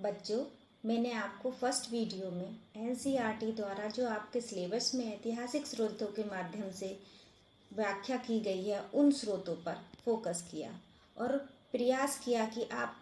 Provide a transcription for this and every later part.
बच्चों, मैंने आपको फर्स्ट वीडियो में एनसीईआरटी द्वारा जो आपके सिलेबस में ऐतिहासिक स्रोतों के माध्यम से व्याख्या की गई है उन स्रोतों पर फोकस किया और प्रयास किया कि आप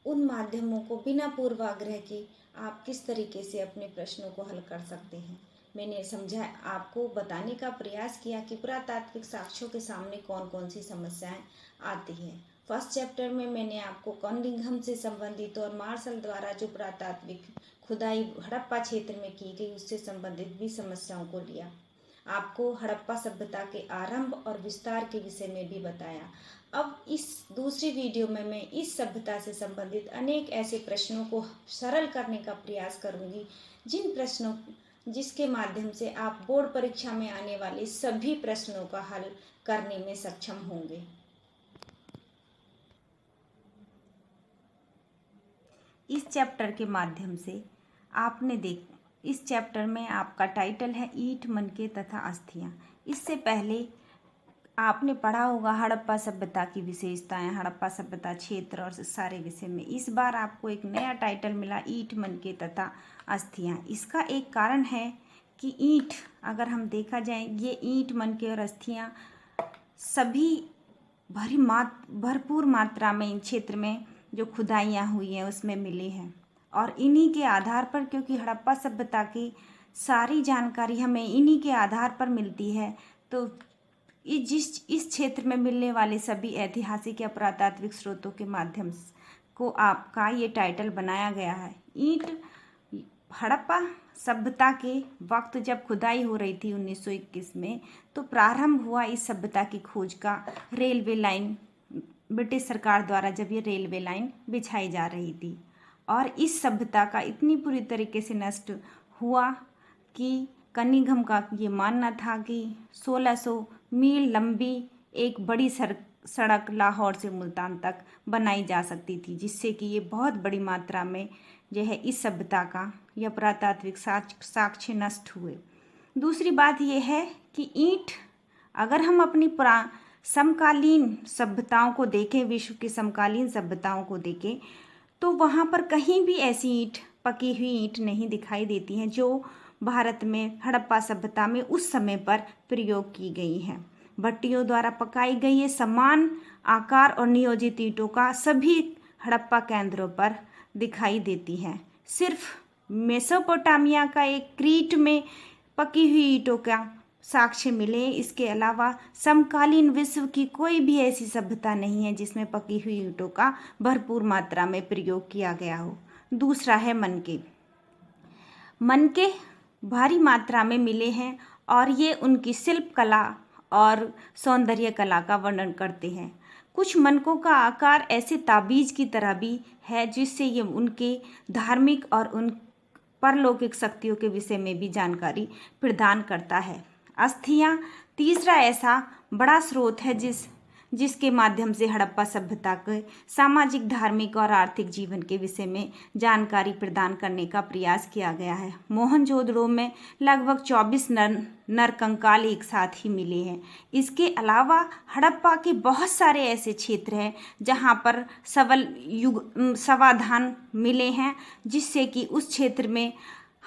उन माध्यमों को बिना पूर्वाग्रह के आप किस तरीके से अपने प्रश्नों को हल कर सकते हैं। मैंने समझा आपको बताने का प्रयास किया कि पुरातात्विक साक्ष्यों के सामने कौन कौन सी समस्याएं आती हैं। फर्स्ट चैप्टर में मैंने आपको कौंडिघम से संबंधित और मार्शल द्वारा जो पुरातात्विक खुदाई हड़प्पा क्षेत्र में की गई उससे संबंधित भी समस्याओं को लिया। आपको हड़प्पा सभ्यता के आरंभ और विस्तार के विषय में भी बताया। अब इस दूसरी वीडियो में मैं इस सभ्यता से संबंधित अनेक ऐसे प्रश्नों को सरल करने का प्रयास करूंगी जिसके माध्यम से आप बोर्ड परीक्षा में आने वाले सभी प्रश्नों का हल करने में सक्षम होंगे। इस चैप्टर के माध्यम से इस चैप्टर में आपका टाइटल है ईंट, मनके तथा अस्थियां। इससे पहले आपने पढ़ा होगा हड़प्पा सभ्यता की विशेषताएं, हड़प्पा सभ्यता क्षेत्र और सारे विषय में। इस बार आपको एक नया टाइटल मिला ईंट, मनके तथा अस्थियां। इसका एक कारण है कि ईंट, अगर हम देखा जाए, ये ईंट, मनके और अस्थियां सभी भरपूर मात्रा में इन क्षेत्र में जो खुदाइयाँ हुई हैं उसमें मिली हैं और इन्हीं के आधार पर, क्योंकि हड़प्पा सभ्यता की सारी जानकारी हमें इन्हीं के आधार पर मिलती है, तो इस क्षेत्र में मिलने वाले सभी ऐतिहासिक या पुरातात्विक स्रोतों के माध्यम को आपका ये टाइटल बनाया गया है। ईंट, हड़प्पा सभ्यता के वक्त जब खुदाई हो रही थी 1921 में, तो प्रारंभ हुआ इस सभ्यता की खोज का रेलवे लाइन, ब्रिटिश सरकार द्वारा जब ये रेलवे लाइन बिछाई जा रही थी और इस सभ्यता का इतनी पूरी तरीके से नष्ट हुआ कि कनिंघम का ये मानना था कि 1600 मील लंबी एक बड़ी सड़क लाहौर से मुल्तान तक बनाई जा सकती थी, जिससे कि ये बहुत बड़ी मात्रा में जो है इस सभ्यता का या पुरातात्विक साक्ष्य नष्ट हुए। दूसरी बात यह है कि ईंट, अगर हम अपनी समकालीन सभ्यताओं को देखें, विश्व की समकालीन सभ्यताओं को देखें, तो वहाँ पर कहीं भी ऐसी ईंट, पकी हुई ईंट नहीं दिखाई देती हैं जो भारत में हड़प्पा सभ्यता में उस समय पर प्रयोग की गई हैं। भट्टियों द्वारा पकाई गई ये समान आकार और नियोजित ईंटों का सभी हड़प्पा केंद्रों पर दिखाई देती हैं। सिर्फ मेसोपोटामिया का एक क्रीट में पकी हुई ईंटों का साक्ष्य मिले, इसके अलावा समकालीन विश्व की कोई भी ऐसी सभ्यता नहीं है जिसमें पकी हुई ईंटों का भरपूर मात्रा में प्रयोग किया गया हो। दूसरा है मनके। मनके भारी मात्रा में मिले हैं और ये उनकी शिल्प कला और सौंदर्य कला का वर्णन करते हैं। कुछ मनकों का आकार ऐसे ताबीज की तरह भी है जिससे ये उनके धार्मिक और उन परलौकिक शक्तियों के विषय में भी जानकारी प्रदान करता है। अस्थियां तीसरा ऐसा बड़ा स्रोत है जिसके माध्यम से हड़प्पा सभ्यता के सामाजिक, धार्मिक और आर्थिक जीवन के विषय में जानकारी प्रदान करने का प्रयास किया गया है। मोहनजोदड़ो में लगभग 24 नरकंकाल एक साथ ही मिले हैं। इसके अलावा हड़प्पा के बहुत सारे ऐसे क्षेत्र हैं जहां पर समाधान मिले हैं, जिससे कि उस क्षेत्र में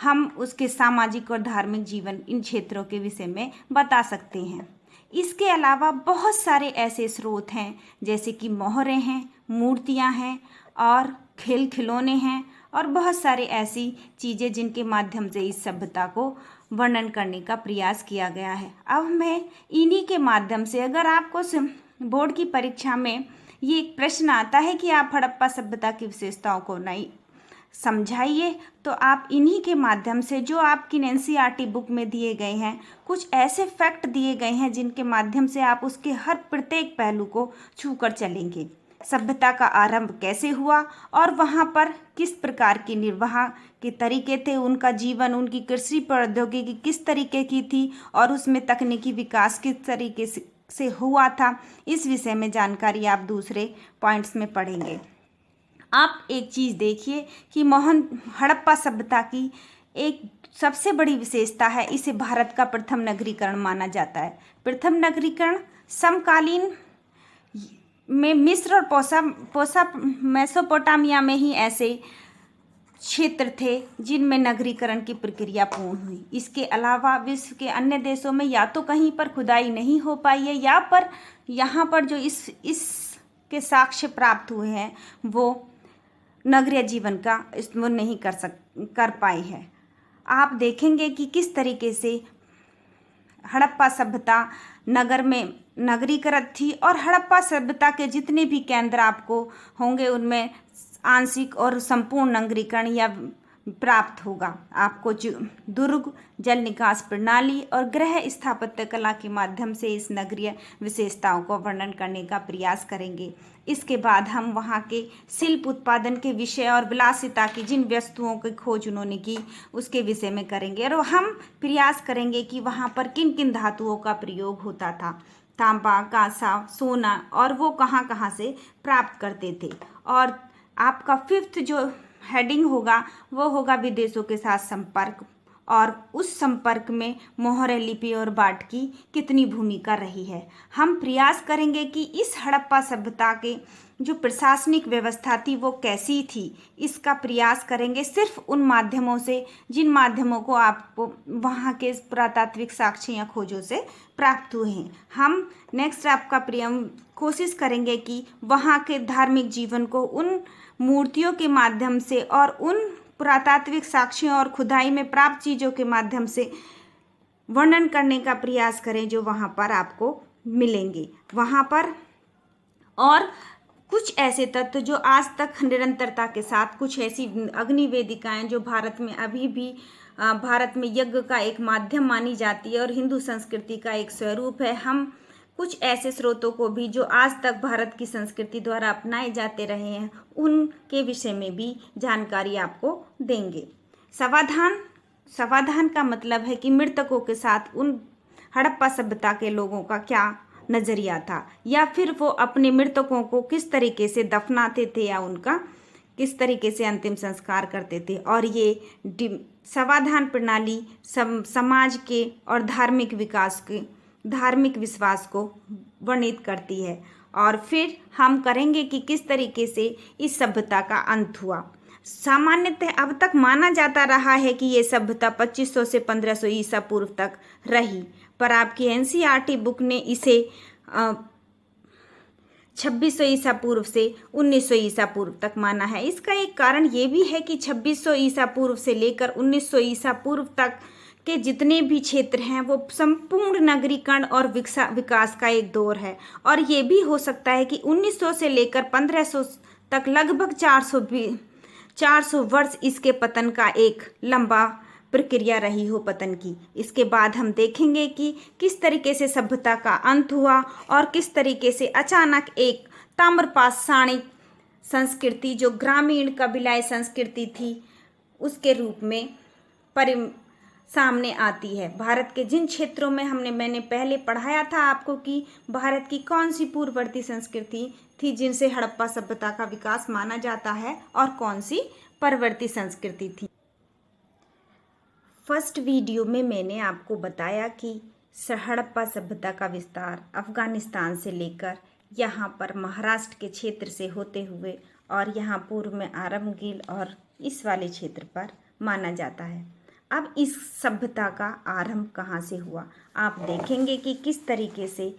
हम उसके सामाजिक और धार्मिक जीवन, इन क्षेत्रों के विषय में बता सकते हैं। इसके अलावा बहुत सारे ऐसे स्रोत हैं जैसे कि मोहरें हैं, मूर्तियां हैं और खेल खिलौने हैं और बहुत सारे ऐसी चीज़ें जिनके माध्यम से इस सभ्यता को वर्णन करने का प्रयास किया गया है। अब मैं इन्हीं के माध्यम से, अगर आपको बोर्ड की परीक्षा में ये एक प्रश्न आता है कि आप हड़प्पा सभ्यता की विशेषताओं को नहीं समझाइए, तो आप इन्हीं के माध्यम से, जो आपकी एनसीईआरटी बुक में दिए गए हैं, कुछ ऐसे फैक्ट दिए गए हैं जिनके माध्यम से आप उसके हर प्रत्येक पहलू को छूकर चलेंगे। सभ्यता का आरंभ कैसे हुआ और वहाँ पर किस प्रकार की निर्वाह के तरीके थे, उनका जीवन, उनकी कृषि प्रौद्योगिकी किस तरीके की थी और उसमें तकनीकी विकास किस तरीके से हुआ था, इस विषय में जानकारी आप दूसरे पॉइंट्स में पढ़ेंगे। आप एक चीज़ देखिए कि हड़प्पा सभ्यता की एक सबसे बड़ी विशेषता है, इसे भारत का प्रथम नगरीकरण माना जाता है। प्रथम नगरीकरण समकालीन में मिस्र और मेसोपोटामिया में ही ऐसे क्षेत्र थे जिनमें नगरीकरण की प्रक्रिया पूर्ण हुई। इसके अलावा विश्व के अन्य देशों में या तो कहीं पर खुदाई नहीं हो पाई है या पर यहाँ पर जो इसके साक्ष्य प्राप्त हुए हैं वो नगरीय जीवन का वो नहीं कर पाए हैं। आप देखेंगे कि किस तरीके से हड़प्पा सभ्यता नगर में नगरीकृत थी और हड़प्पा सभ्यता के जितने भी केंद्र आपको होंगे उनमें आंशिक और संपूर्ण नगरीकरण या प्राप्त होगा। आपको दुर्ग, जल निकास प्रणाली और गृह स्थापत्य कला के माध्यम से इस नगरीय विशेषताओं को वर्णन करने का प्रयास करेंगे। इसके बाद हम वहाँ के शिल्प उत्पादन के विषय और विलासिता की जिन वस्तुओं की खोज उन्होंने की उसके विषय में करेंगे और हम प्रयास करेंगे कि वहाँ पर किन किन धातुओं का प्रयोग होता था, तांबा, कांसा, सोना, और वो कहाँ कहाँ से प्राप्त करते थे। और आपका 5th जो हेडिंग होगा वो होगा विदेशों के साथ संपर्क, और उस संपर्क में मोहर लिपि और बाट की कितनी भूमिका रही है। हम प्रयास करेंगे कि इस हड़प्पा सभ्यता के जो प्रशासनिक व्यवस्था थी वो कैसी थी, इसका प्रयास करेंगे सिर्फ उन माध्यमों से जिन माध्यमों को आपको वहाँ के पुरातात्विक साक्ष्य या खोजों से प्राप्त हुए हैं। हम नेक्स्ट आपका कोशिश करेंगे कि वहाँ के धार्मिक जीवन को उन मूर्तियों के माध्यम से और उन पुरातात्विक साक्ष्यों और खुदाई में प्राप्त चीज़ों के माध्यम से वर्णन करने का प्रयास करें जो वहाँ पर आपको मिलेंगे। वहाँ पर और कुछ ऐसे तत्व जो आज तक निरंतरता के साथ, कुछ ऐसी अग्नि वेदिकाएं जो भारत में अभी भी भारत में यज्ञ का एक माध्यम मानी जाती है और हिंदू संस्कृति का एक स्वरूप है। हम कुछ ऐसे स्रोतों को भी जो आज तक भारत की संस्कृति द्वारा अपनाए जाते रहे हैं उनके विषय में भी जानकारी आपको देंगे। समाधान का मतलब है कि मृतकों के साथ उन हड़प्पा सभ्यता के लोगों का क्या नज़रिया था, या फिर वो अपने मृतकों को किस तरीके से दफनाते थे या उनका किस तरीके से अंतिम संस्कार करते थे। और ये समाधान प्रणाली समाज के और धार्मिक विश्वास को वर्णित करती है। और फिर हम करेंगे कि किस तरीके से इस सभ्यता का अंत हुआ। सामान्यतः अब तक माना जाता रहा है कि ये सभ्यता 2500 से 1500 ईसा पूर्व तक रही, पर आपकी एनसीईआरटी बुक ने इसे 2600 ईसा पूर्व से 1900 ईसा पूर्व तक माना है। इसका एक कारण ये भी है कि 2600 ईसा पूर्व से लेकर 1900 ईसा पूर्व तक के जितने भी क्षेत्र हैं वो संपूर्ण नगरीकरण और विकास का एक दौर है। और ये भी हो सकता है कि 1900 से लेकर 1500 तक लगभग 400 वर्ष इसके पतन का एक लंबा प्रक्रिया रही हो पतन की। इसके बाद हम देखेंगे कि किस तरीके से सभ्यता का अंत हुआ और किस तरीके से अचानक एक ताम्रपाषाणी संस्कृति जो ग्रामीण कबीलाई संस्कृति थी उसके रूप में सामने आती है। भारत के जिन क्षेत्रों में मैंने पहले पढ़ाया था आपको कि भारत की कौन सी पूर्ववर्ती संस्कृति थी जिनसे हड़प्पा सभ्यता का विकास माना जाता है और कौन सी परवर्ती संस्कृति थी। फर्स्ट वीडियो में मैंने आपको बताया कि हड़प्पा सभ्यता का विस्तार अफगानिस्तान से लेकर यहाँ पर महाराष्ट्र के क्षेत्र से होते हुए और यहाँ पूर्व में आरमगील और इस वाले क्षेत्र पर माना जाता है। अब इस सभ्यता का आरंभ कहाँ से हुआ, आप देखेंगे कि किस तरीके से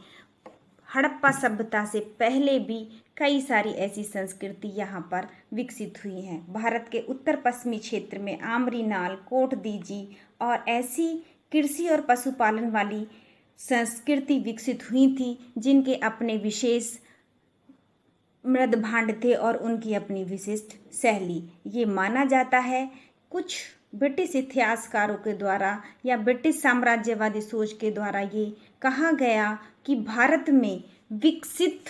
हड़प्पा सभ्यता से पहले भी कई सारी ऐसी संस्कृति यहाँ पर विकसित हुई हैं। भारत के उत्तर पश्चिमी क्षेत्र में आमरी नाल, कोट दीजी और ऐसी कृषि और पशुपालन वाली संस्कृति विकसित हुई थी जिनके अपने विशेष मृद भांड थे और उनकी अपनी विशिष्ट शैली। ये माना जाता है कुछ ब्रिटिश इतिहासकारों के द्वारा या ब्रिटिश साम्राज्यवादी सोच के द्वारा ये कहा गया कि भारत में विकसित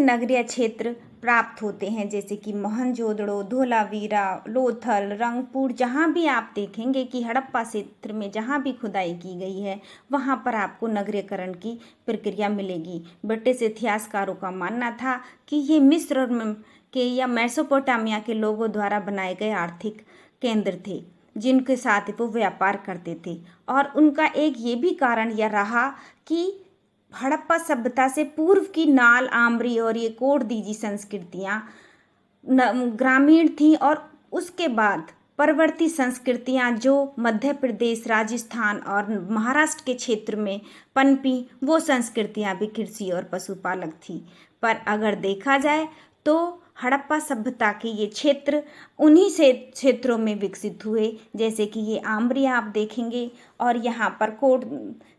नगरीय क्षेत्र प्राप्त होते हैं, जैसे कि मोहनजोदड़ो, धोलावीरा, लोथल, रंगपुर। जहाँ भी आप देखेंगे कि हड़प्पा क्षेत्र में जहाँ भी खुदाई की गई है वहाँ पर आपको नगरीकरण की प्रक्रिया मिलेगी। ब्रिटिश इतिहासकारों का मानना था कि ये मिस्र के या मेसोपोटामिया के लोगों द्वारा बनाए गए आर्थिक केंद्र थे जिनके साथ वो व्यापार करते थे। और उनका एक ये भी कारण यह रहा कि हड़प्पा सभ्यता से पूर्व की नाल, आमरी और ये कोटदीजी संस्कृतियाँ ग्रामीण थी, और उसके बाद परवर्ती संस्कृतियाँ जो मध्य प्रदेश, राजस्थान और महाराष्ट्र के क्षेत्र में पनपी, वो संस्कृतियाँ भी कृषि और पशुपालक थी। पर अगर देखा जाए तो हड़प्पा सभ्यता के ये क्षेत्र उन्हीं से क्षेत्रों में विकसित हुए, जैसे कि ये आमरी आप देखेंगे, और यहाँ पर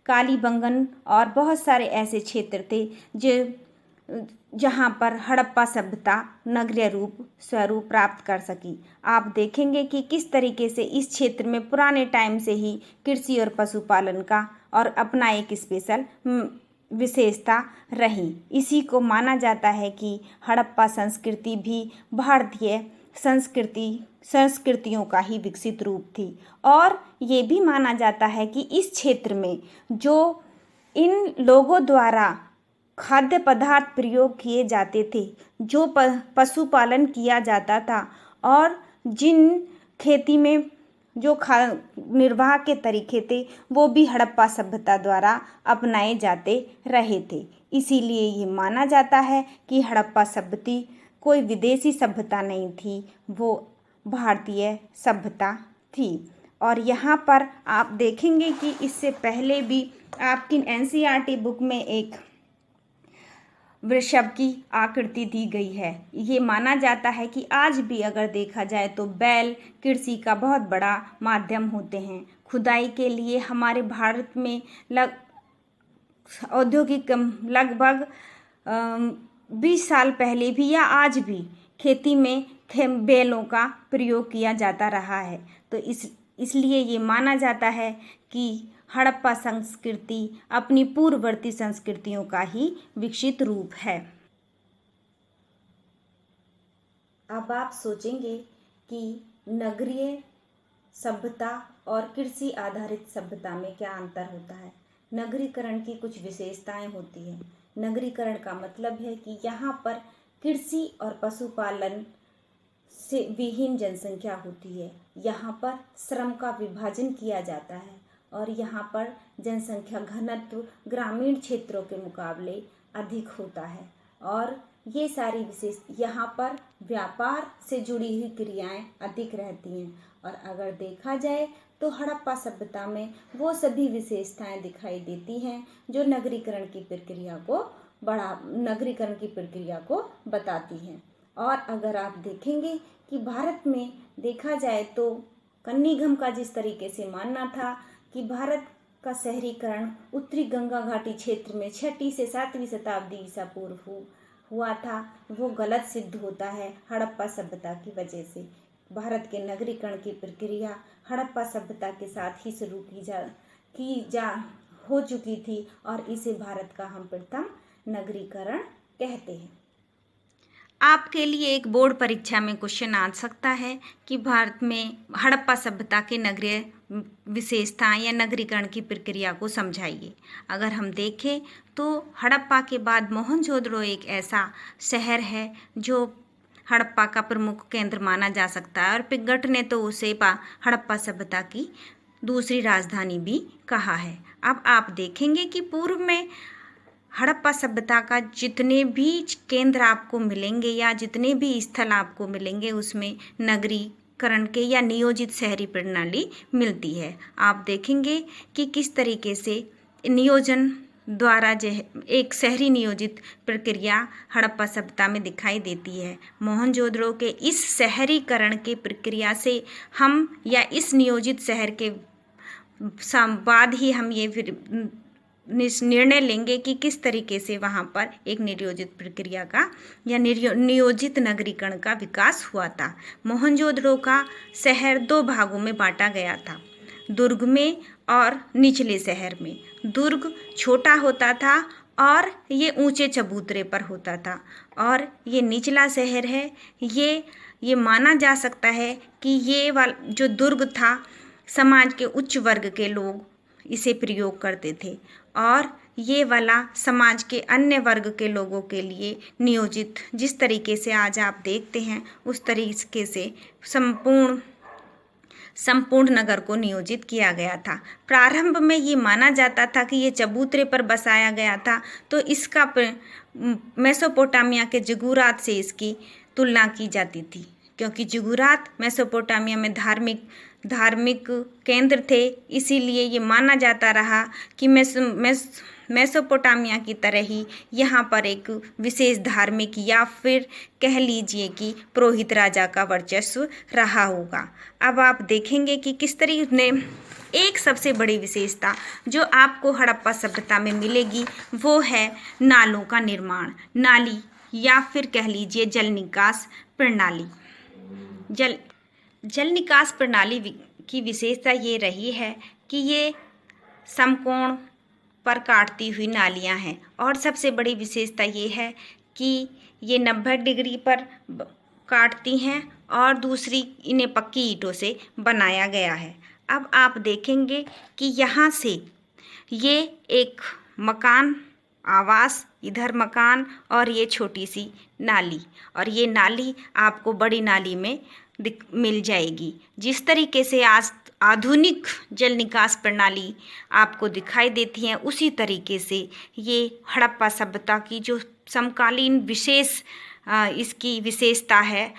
कालीबंगन और बहुत सारे ऐसे क्षेत्र थे जो जहाँ पर हड़प्पा सभ्यता नगरीय स्वरूप प्राप्त कर सकी। आप देखेंगे कि किस तरीके से इस क्षेत्र में पुराने टाइम से ही कृषि और पशुपालन का और अपना एक स्पेशल विशेषता रही। इसी को माना जाता है कि हड़प्पा संस्कृति भी भारतीय संस्कृतियों का ही विकसित रूप थी। और ये भी माना जाता है कि इस क्षेत्र में जो इन लोगों द्वारा खाद्य पदार्थ प्रयोग किए जाते थे, जो पशुपालन किया जाता था, और जिन खेती में जो निर्वाह के तरीके थे, वो भी हड़प्पा सभ्यता द्वारा अपनाए जाते रहे थे। इसीलिए ये माना जाता है कि हड़प्पा सभ्यता कोई विदेशी सभ्यता नहीं थी, वो भारतीय सभ्यता थी। और यहाँ पर आप देखेंगे कि इससे पहले भी आपकी एनसीईआरटी बुक में एक वृषभ की आकृति दी गई है। ये माना जाता है कि आज भी अगर देखा जाए तो बैल कृषि का बहुत बड़ा माध्यम होते हैं। खुदाई के लिए हमारे भारत में औद्योगिक लगभग 20 साल पहले भी या आज भी खेती में बैलों का प्रयोग किया जाता रहा है। तो इसलिए ये माना जाता है कि हड़प्पा संस्कृति अपनी पूर्ववर्ती संस्कृतियों का ही विकसित रूप है। अब आप सोचेंगे कि नगरीय सभ्यता और कृषि आधारित सभ्यता में क्या अंतर होता है। नगरीकरण की कुछ विशेषताएं होती हैं। नगरीकरण का मतलब है कि यहाँ पर कृषि और पशुपालन से विहीन जनसंख्या होती है। यहाँ पर श्रम का विभाजन किया जाता है, और यहाँ पर जनसंख्या घनत्व ग्रामीण क्षेत्रों के मुकाबले अधिक होता है। और ये सारी यहाँ पर व्यापार से जुड़ी हुई क्रियाएं अधिक रहती हैं। और अगर देखा जाए तो हड़प्पा सभ्यता में वो सभी विशेषताएं दिखाई देती हैं जो नगरीकरण की प्रक्रिया को बताती हैं। और अगर आप देखेंगे कि भारत में देखा जाए तो कन्नीघम का जिस तरीके से मानना था कि भारत का शहरीकरण उत्तरी गंगा घाटी क्षेत्र में 6वीं से 7वीं शताब्दी ईसा पूर्व हुआ था, वो गलत सिद्ध होता है हड़प्पा सभ्यता की वजह से। भारत के नगरीकरण की प्रक्रिया हड़प्पा सभ्यता के साथ ही शुरू हो चुकी थी, और इसे भारत का हम प्रथम नगरीकरण कहते हैं। आपके लिए एक बोर्ड परीक्षा में क्वेश्चन आ सकता है कि भारत में हड़प्पा सभ्यता के नगरीय विशेषताएं या नगरीकरण की प्रक्रिया को समझाइए। अगर हम देखें तो हड़प्पा के बाद मोहनजोदड़ो एक ऐसा शहर है जो हड़प्पा का प्रमुख केंद्र माना जा सकता है, और पिंगट ने तो उसे हड़प्पा सभ्यता की दूसरी राजधानी भी कहा है। अब आप देखेंगे कि पूर्व में हड़प्पा सभ्यता का जितने भी केंद्र आपको मिलेंगे या जितने भी स्थल आपको मिलेंगे, उसमें नगरीकरण के या नियोजित शहरी प्रणाली मिलती है। आप देखेंगे कि किस तरीके से नियोजन द्वारा एक शहरी नियोजित प्रक्रिया हड़प्पा सभ्यता में दिखाई देती है। मोहनजोदड़ो के इस शहरीकरण की प्रक्रिया से हम या इस नियोजित शहर के बाद ही हम ये फिर निर्णय लेंगे कि किस तरीके से वहाँ पर एक नियोजित प्रक्रिया का या नियोजित नगरीकरण का विकास हुआ था। मोहनजोदड़ो का शहर 2 भागों में बांटा गया था, दुर्ग में और निचले शहर में। दुर्ग छोटा होता था और ये ऊंचे चबूतरे पर होता था, और ये निचला शहर है, ये माना जा सकता है कि ये जो दुर्ग था समाज के उच्च वर्ग के लोग इसे प्रयोग करते थे, और ये वाला समाज के अन्य वर्ग के लोगों के लिए नियोजित, जिस तरीके से आज आप देखते हैं उस तरीके से संपूर्ण संपूर्ण नगर को नियोजित किया गया था। प्रारंभ में ये माना जाता था कि ये चबूतरे पर बसाया गया था, तो इसका मेसोपोटामिया के जिगुरात से इसकी तुलना की जाती थी, क्योंकि जिगुरात मेसोपोटामिया में धार्मिक केंद्र थे। इसीलिए ये माना जाता रहा कि मेसोपोटामिया की तरह ही यहाँ पर एक विशेष धार्मिक या फिर कह लीजिए कि पुरोहित राजा का वर्चस्व रहा होगा। अब आप देखेंगे कि किस तरीके ने एक सबसे बड़ी विशेषता जो आपको हड़प्पा सभ्यता में मिलेगी वो है नालों का निर्माण, नाली या फिर कह लीजिए जल निकास प्रणाली। जल निकास प्रणाली की विशेषता ये रही है कि ये समकोण पर काटती हुई नालियां हैं, और सबसे बड़ी विशेषता ये है कि ये 90 डिग्री पर काटती हैं और दूसरी इन्हें पक्की ईंटों से बनाया गया है। अब आप देखेंगे कि यहाँ से ये एक मकान, आवास, इधर मकान और ये छोटी सी नाली, और ये नाली आपको बड़ी नाली में मिल जाएगी। जिस तरीके से आज आधुनिक जल निकास प्रणाली आपको दिखाई देती है, उसी तरीके से ये हड़प्पा सभ्यता की जो समकालीन विशेष इसकी विशेषता है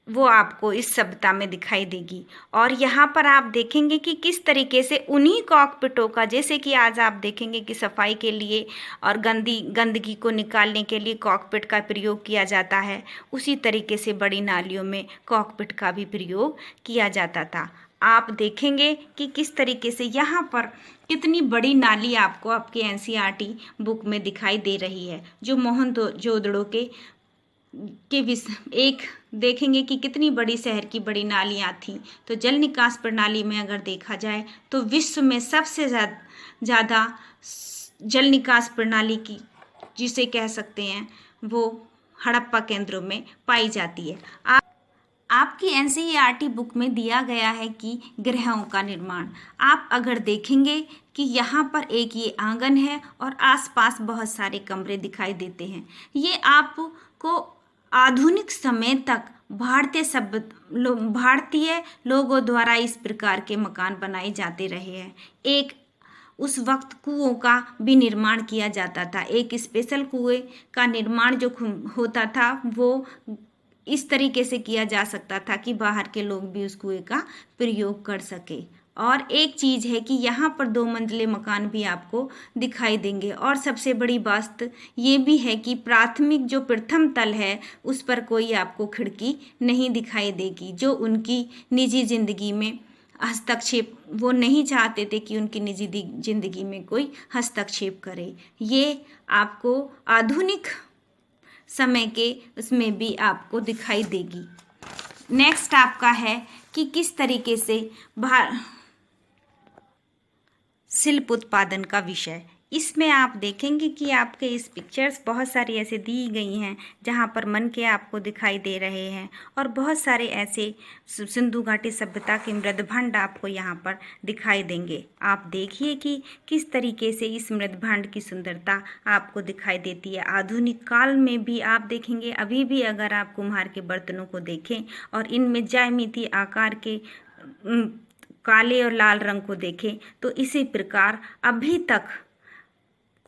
वो आपको इस सभ्यता में दिखाई देगी। और यहाँ पर आप देखेंगे कि किस तरीके से उन्हीं कॉकपिटों का, जैसे कि आज आप देखेंगे कि सफाई के लिए और गंदगी को निकालने के लिए कॉकपिट का प्रयोग किया जाता है, उसी तरीके से बड़ी नालियों में कॉकपिट का भी प्रयोग किया जाता था। आप देखेंगे कि किस तरीके से यहाँ पर कितनी बड़ी नाली आपको आपके एनसीईआरटी बुक में दिखाई दे रही है, जो मोहनजोदड़ो के एक देखेंगे कि कितनी बड़ी शहर की बड़ी नालियाँ थीं। तो जल निकास प्रणाली में अगर देखा जाए तो विश्व में सबसे ज़्यादा जल निकास प्रणाली की जिसे कह सकते हैं वो हड़प्पा केंद्रों में पाई जाती है। आपकी एनसीईआरटी बुक में दिया गया है कि गृहों का निर्माण। आप अगर देखेंगे कि यहाँ पर एक ये आंगन है और आसपास बहुत सारे कमरे दिखाई देते हैं। ये आपको आधुनिक समय तक भारतीय लोगों द्वारा इस प्रकार के मकान बनाए जाते रहे हैं। एक उस वक्त कुओं का भी निर्माण किया जाता था। एक स्पेशल कुएं का निर्माण जो होता था वो इस तरीके से किया जा सकता था कि बाहर के लोग भी उस कुएं का प्रयोग कर सके। और एक चीज़ है कि यहाँ पर 2 मंजिले मकान भी आपको दिखाई देंगे। और सबसे बड़ी बात ये भी है कि प्राथमिक जो प्रथम तल है उस पर कोई आपको खिड़की नहीं दिखाई देगी, जो उनकी निजी ज़िंदगी में हस्तक्षेप, वो नहीं चाहते थे कि उनकी निजी ज़िंदगी में कोई हस्तक्षेप करे। ये आपको आधुनिक समय के उसमें भी आपको दिखाई देगी। नेक्स्ट आपका है कि किस तरीके से शिल्प उत्पादन का विषय। इसमें आप देखेंगे कि आपके इस पिक्चर्स बहुत सारी ऐसे दी गई हैं जहाँ पर मन के आपको दिखाई दे रहे हैं, और बहुत सारे ऐसे सिंधु घाटी सभ्यता के मृदभंड आपको यहाँ पर दिखाई देंगे। आप देखिए कि किस तरीके से इस मृदभंड की सुंदरता आपको दिखाई देती है। आधुनिक काल में भी आप देखेंगे, अभी भी अगर आप कुम्हार के बर्तनों को देखें और इनमें ज्यामितीय आकार के काले और लाल रंग को देखें तो इसी प्रकार अभी तक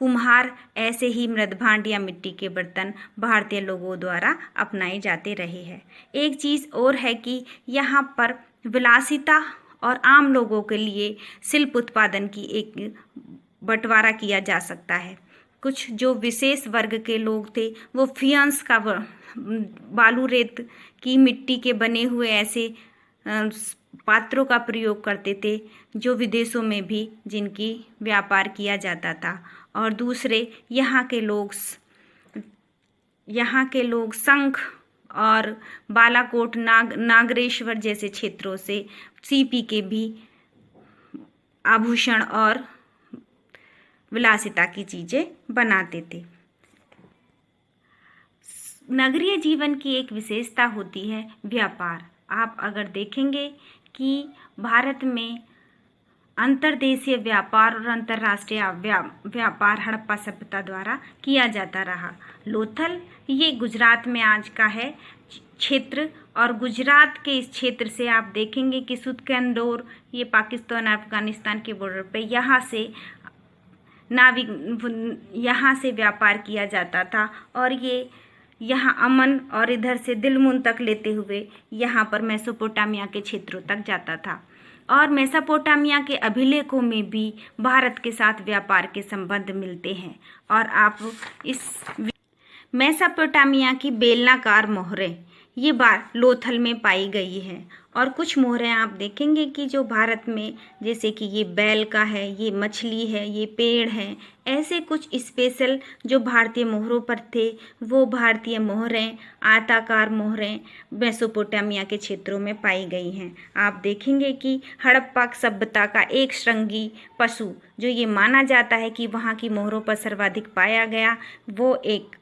कुम्हार ऐसे ही मृदभांड या मिट्टी के बर्तन भारतीय लोगों द्वारा अपनाए जाते रहे हैं। एक चीज़ और है कि यहाँ पर विलासिता और आम लोगों के लिए शिल्प उत्पादन की एक बंटवारा किया जा सकता है। कुछ जो विशेष वर्ग के लोग थे वो फियांस का बालू रेत की मिट्टी के बने हुए ऐसे पात्रों का प्रयोग करते थे जो विदेशों में भी जिनकी व्यापार किया जाता था। और दूसरे यहाँ के लोग शंख और बालाकोट नागरेश्वर जैसे क्षेत्रों से सीपी के भी आभूषण और विलासिता की चीज़ें बनाते थे। नगरीय जीवन की एक विशेषता होती है व्यापार। आप अगर देखेंगे कि भारत में अंतर्देशीय व्यापार और अंतर्राष्ट्रीय व्यापार हड़प्पा सभ्यता द्वारा किया जाता रहा। लोथल ये गुजरात में आज का है क्षेत्र, और गुजरात के इस क्षेत्र से आप देखेंगे कि सुतकेंदोर, ये पाकिस्तान अफगानिस्तान के बॉर्डर पे, यहाँ से यहाँ से व्यापार किया जाता था और ये यहाँ अमन और इधर से दिलमुन तक लेते हुए यहाँ पर मेसोपोटामिया के क्षेत्रों तक जाता था। और मेसोपोटामिया के अभिलेखों में भी भारत के साथ व्यापार के संबंध मिलते हैं। और आप इस मेसोपोटामिया की बेलनाकार मोहरें ये लोथल में पाई गई है। और कुछ मोहरें आप देखेंगे कि जो भारत में, जैसे कि ये बैल का है, ये मछली है, ये पेड़ है, ऐसे कुछ स्पेशल जो भारतीय मोहरों पर थे, वो भारतीय मोहरें, आयताकार मोहरें मेसोपोटामिया के क्षेत्रों में पाई गई हैं। आप देखेंगे कि हड़प्पा सभ्यता का एक श्रृंगी पशु जो ये माना जाता है कि वहाँ की मोहरों पर सर्वाधिक पाया गया, वो एक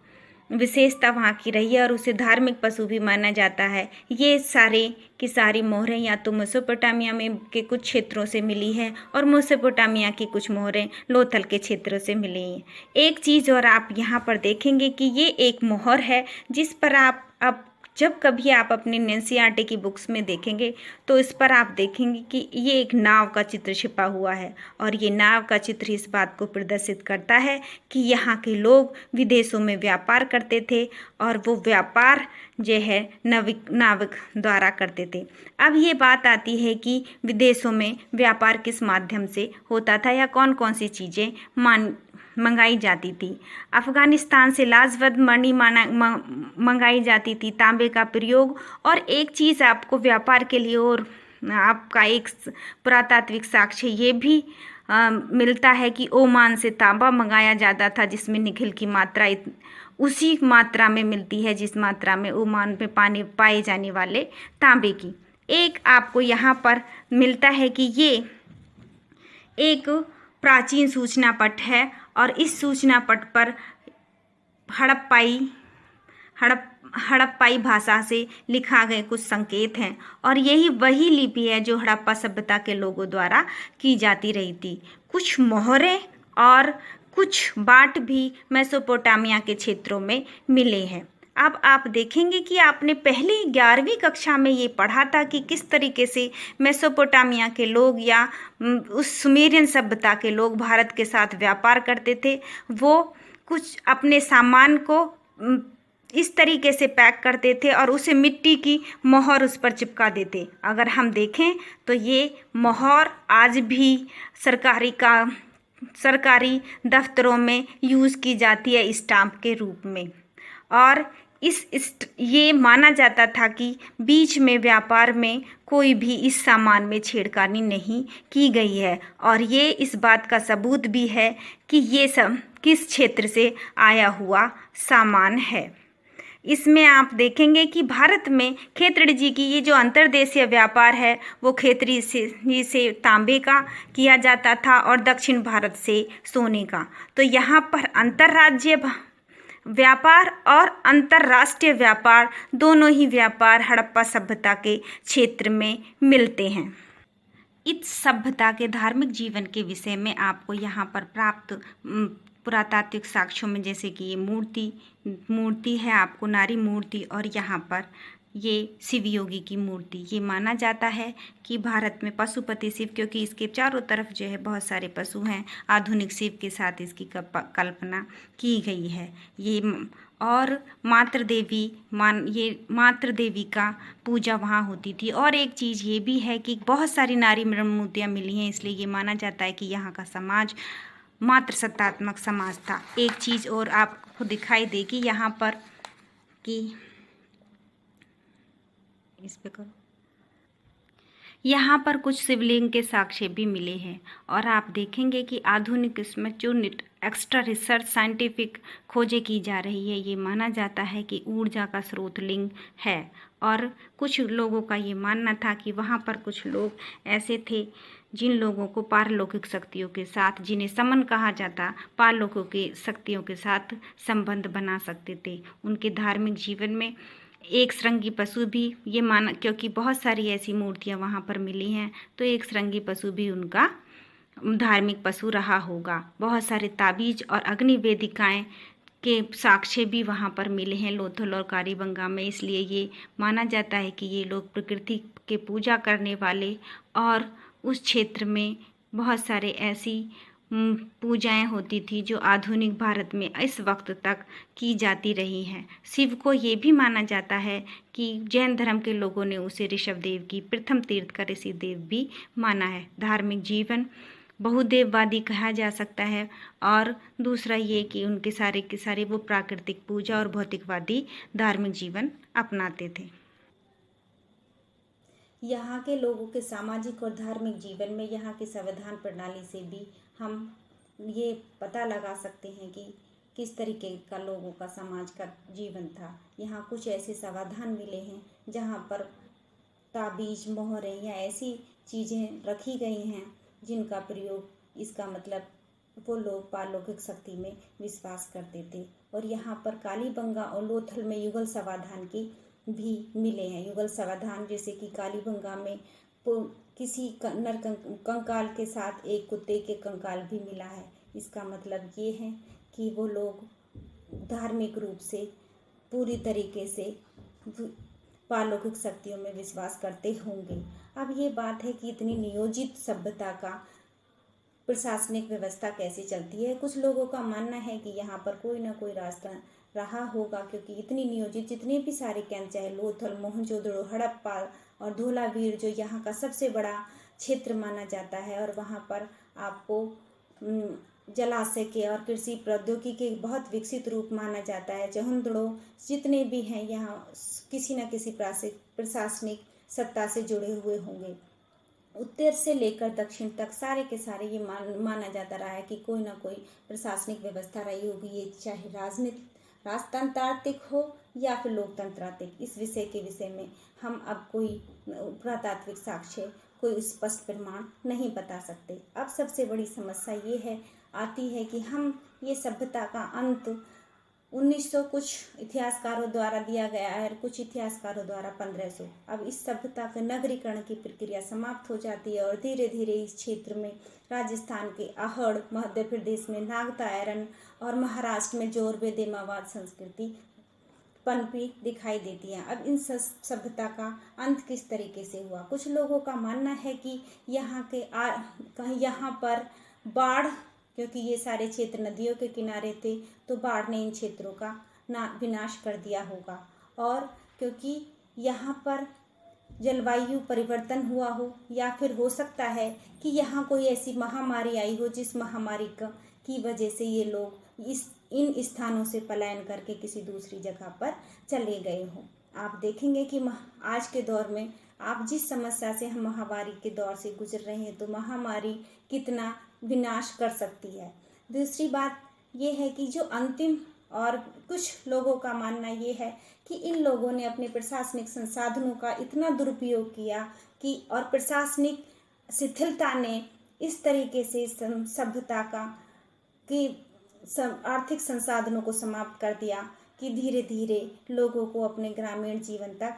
विशेषता वहाँ की रही है और उसे धार्मिक पशु भी माना जाता है। ये सारे की सारी मोहरें या तो मेसोपोटामिया में के कुछ क्षेत्रों से मिली है और मेसोपोटामिया की कुछ मोहरें लोथल के क्षेत्रों से मिली हैं। एक चीज़ और आप यहाँ पर देखेंगे कि ये एक मोहर है जिस पर आप अब जब कभी आप अपने एनसीईआरटी की बुक्स में देखेंगे तो इस पर आप देखेंगे कि ये एक नाव का चित्र छिपा हुआ है और ये नाव का चित्र इस बात को प्रदर्शित करता है कि यहाँ के लोग विदेशों में व्यापार करते थे और वो व्यापार जो है नाविक द्वारा करते थे। अब ये बात आती है कि विदेशों में व्यापार किस माध्यम से होता था या कौन कौन सी चीज़ें मंगाई जाती थी। अफ़गानिस्तान से लाजवद मणि मंगाई जाती थी, तांबे का प्रयोग। और एक चीज़ आपको व्यापार के लिए और आपका एक पुरातात्विक साक्ष्य ये भी मिलता है कि ओमान से तांबा मंगाया जाता था जिसमें निकेल की मात्रा उसी मात्रा में मिलती है जिस मात्रा में ओमान में पानी पाए जाने वाले तांबे की। एक आपको यहाँ पर मिलता है कि ये एक प्राचीन सूचना पट है और इस सूचना पट पर हड़प्पाई भाषा से लिखा गए कुछ संकेत हैं और यही वही लिपि है जो हड़प्पा सभ्यता के लोगों द्वारा की जाती रही थी। कुछ मोहरें और कुछ बाट भी मेसोपोटामिया के क्षेत्रों में मिले हैं। अब आप देखेंगे कि आपने पहली 11वीं कक्षा में ये पढ़ा था कि किस तरीके से मेसोपोटामिया के लोग या उस सुमेरियन सभ्यता के लोग भारत के साथ व्यापार करते थे। वो कुछ अपने सामान को इस तरीके से पैक करते थे और उसे मिट्टी की मोहर उस पर चिपका देते। अगर हम देखें तो ये मोहर आज भी सरकारी दफ्तरों में यूज़ की जाती है स्टाम्प के रूप में। और ये माना जाता था कि बीच में व्यापार में कोई भी इस सामान में छेड़खानी नहीं की गई है और ये इस बात का सबूत भी है कि ये सब किस क्षेत्र से आया हुआ सामान है। इसमें आप देखेंगे कि भारत में खेतड़ी जी की ये जो अंतर्देशीय व्यापार है वो खेतड़ी से तांबे का किया जाता था और दक्षिण भारत से सोने का। तो यहाँ पर अंतर्राज्यीय व्यापार और अंतर्राष्ट्रीय व्यापार दोनों ही व्यापार हड़प्पा सभ्यता के क्षेत्र में मिलते हैं। इस सभ्यता के धार्मिक जीवन के विषय में आपको यहाँ पर प्राप्त पुरातात्विक साक्ष्यों में, जैसे कि ये मूर्ति है आपको नारी मूर्ति और यहाँ पर ये शिव योगी की मूर्ति, ये माना जाता है कि भारत में पशुपति शिव, क्योंकि इसके चारों तरफ जो है बहुत सारे पशु हैं, आधुनिक शिव के साथ इसकी कल्पना की गई है। ये और मातृ देवी का पूजा वहाँ होती थी। और एक चीज़ ये भी है कि बहुत सारी नारी मूर्तियाँ मिली हैं, इसलिए ये माना जाता है कि यहाँ का समाज मातृसत्तात्मक समाज था। एक चीज़ और आपको दिखाई देगी यहाँ पर कि इस पे करो, यहाँ पर कुछ शिवलिंग के साक्ष्य भी मिले हैं। और आप देखेंगे कि आधुनिक इसमें जो एक्स्ट्रा रिसर्च साइंटिफिक खोजें की जा रही है, ये माना जाता है कि ऊर्जा का स्रोत लिंग है। और कुछ लोगों का ये मानना था कि वहाँ पर कुछ लोग ऐसे थे जिन लोगों को पारलौकिक शक्तियों के साथ, जिन्हें समन कहा जाता, पारलौकिक शक्तियों के साथ संबंध बना सकते थे। उनके धार्मिक जीवन में एक श्रृंगी पशु भी ये माना, क्योंकि बहुत सारी ऐसी मूर्तियाँ वहाँ पर मिली हैं, तो एक श्रृंगी पशु भी उनका धार्मिक पशु रहा होगा। बहुत सारे ताबीज और अग्नि वेदिकाएँ के साक्ष्य भी वहाँ पर मिले हैं लोथल और कालीबंगा में। इसलिए ये माना जाता है कि ये लोग प्रकृति के पूजा करने वाले, और उस क्षेत्र में बहुत सारे ऐसी पूजाएं होती थी जो आधुनिक भारत में इस वक्त तक की जाती रही हैं। शिव को ये भी माना जाता है कि जैन धर्म के लोगों ने उसे ऋषभदेव की प्रथम तीर्थकर ऋषिदेव भी माना है। धार्मिक जीवन बहुदेववादी कहा जा सकता है, और दूसरा ये कि उनके सारे के सारे वो प्राकृतिक पूजा और भौतिकवादी धार्मिक जीवन अपनाते थे। यहाँ के लोगों के सामाजिक और धार्मिक जीवन में यहाँ की संविधान प्रणाली से भी हम ये पता लगा सकते हैं कि किस तरीके का लोगों का समाज का जीवन था। यहाँ कुछ ऐसे समाधान मिले हैं जहाँ पर ताबीज, मोहरें या ऐसी चीज़ें रखी गई हैं जिनका प्रयोग, इसका मतलब वो लोग पारलौकिक शक्ति में विश्वास करते थे। और यहाँ पर कालीबंगा और लोथल में युगल समाधान की भी मिले हैं। युगल समाधान जैसे कि कालीबंगा में किसी नर कंकाल के साथ एक कुत्ते के कंकाल भी मिला है। इसका मतलब ये है कि वो लोग धार्मिक रूप से पूरी तरीके से पारलौकिक शक्तियों में विश्वास करते होंगे। अब ये बात है कि इतनी नियोजित सभ्यता का प्रशासनिक व्यवस्था कैसे चलती है। कुछ लोगों का मानना है कि यहाँ पर कोई ना कोई रास्ता रहा होगा, क्योंकि इतनी नियोजित जितने भी सारे केंद्र, चाहे लोथल, मोहनजोदड़ो, हड़प्पा और धोलावीर, जो यहाँ का सबसे बड़ा क्षेत्र माना जाता है, और वहाँ पर आपको जलाशय के और कृषि प्रौद्योगिकी के बहुत विकसित रूप माना जाता है। जहुंदड़ो जितने भी हैं यहाँ किसी न किसी प्रशासनिक सत्ता से जुड़े हुए होंगे। उत्तर से लेकर दक्षिण तक सारे के सारे ये माना जाता रहा है कि कोई ना कोई प्रशासनिक व्यवस्था रही होगी, ये चाहे राजतंत्रात्मक हो या फिर लोकतंत्रात्मक। इस विषय में हम अब कोई पुरातात्विक साक्ष्य, कोई स्पष्ट प्रमाण नहीं बता सकते। अब सबसे बड़ी समस्या ये आती है कि हम ये सभ्यता का अंत 1900 कुछ इतिहासकारों द्वारा दिया गया है, और कुछ इतिहासकारों द्वारा 1500। अब इस सभ्यता के नगरीकरण की प्रक्रिया समाप्त हो जाती है, और धीरे धीरे इस क्षेत्र में राजस्थान के आहड़, मध्य प्रदेश में नागदा आयरन और महाराष्ट्र में जोरबे देमावाद संस्कृति पनपी दिखाई देती है। अब इन सभ्यता का अंत किस तरीके से हुआ। कुछ लोगों का मानना है कि यहाँ पर बाढ़, क्योंकि ये सारे क्षेत्र नदियों के किनारे थे, तो बाढ़ ने इन क्षेत्रों का विनाश कर दिया होगा। और क्योंकि यहाँ पर जलवायु परिवर्तन हुआ हो, या फिर हो सकता है कि यहाँ कोई ऐसी महामारी आई हो जिस महामारी की वजह से ये लोग इन स्थानों से पलायन करके किसी दूसरी जगह पर चले गए हों। आप देखेंगे कि आज के दौर में आप जिस समस्या से हम महामारी के दौर से गुजर रहे हैं, तो महामारी कितना विनाश कर सकती है। दूसरी बात ये है कि जो अंतिम, और कुछ लोगों का मानना ये है कि इन लोगों ने अपने प्रशासनिक संसाधनों का इतना दुरुपयोग किया कि, और प्रशासनिक शिथिलता ने इस तरीके से सभ्यता का कि आर्थिक संसाधनों को समाप्त कर दिया कि धीरे धीरे लोगों को अपने ग्रामीण जीवन तक,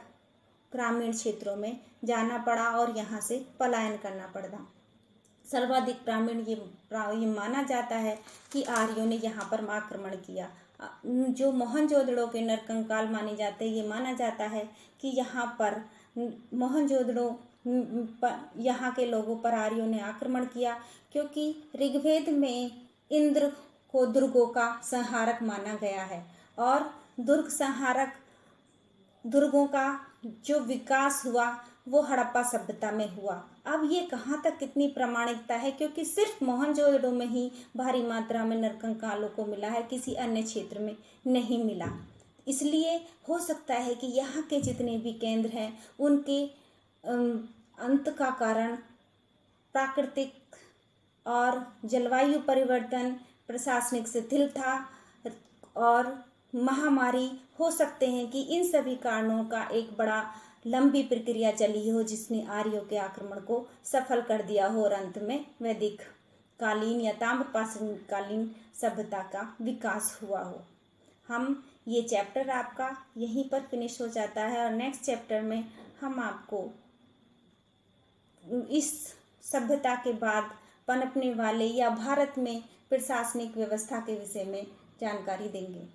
ग्रामीण क्षेत्रों में जाना पड़ा और यहाँ से पलायन करना पड़ा। सर्वाधिक ग्रामीण ये माना जाता है कि आर्यों ने यहाँ पर आक्रमण किया। जो मोहनजोदड़ो के नरकंकाल माने जाते हैं, ये माना जाता है कि यहाँ पर मोहनजोदड़ो यहाँ के लोगों पर आर्यों ने आक्रमण किया, क्योंकि ऋग्वेद में इंद्र को दुर्गों का संहारक माना गया है, और दुर्गों का जो विकास हुआ वो हड़प्पा सभ्यता में हुआ। अब ये कहाँ तक कितनी प्रामाणिकता है, क्योंकि सिर्फ मोहनजोदड़ो में ही भारी मात्रा में नरकंकालों को मिला है, किसी अन्य क्षेत्र में नहीं मिला। इसलिए हो सकता है कि यहाँ के जितने भी केंद्र हैं उनके अंत का कारण प्राकृतिक और जलवायु परिवर्तन, प्रशासनिक शिथिलता और महामारी हो सकते हैं कि इन सभी कारणों का एक बड़ा लंबी प्रक्रिया चली हो जिसने आर्यों के आक्रमण को सफल कर दिया हो, और अंत में वैदिक कालीन या ताम्रपाषाण कालीन सभ्यता का विकास हुआ हो। हम ये चैप्टर आपका यहीं पर फिनिश हो जाता है, और नेक्स्ट चैप्टर में हम आपको इस सभ्यता के बाद पनपने वाले या भारत में प्रशासनिक व्यवस्था के विषय में जानकारी देंगे।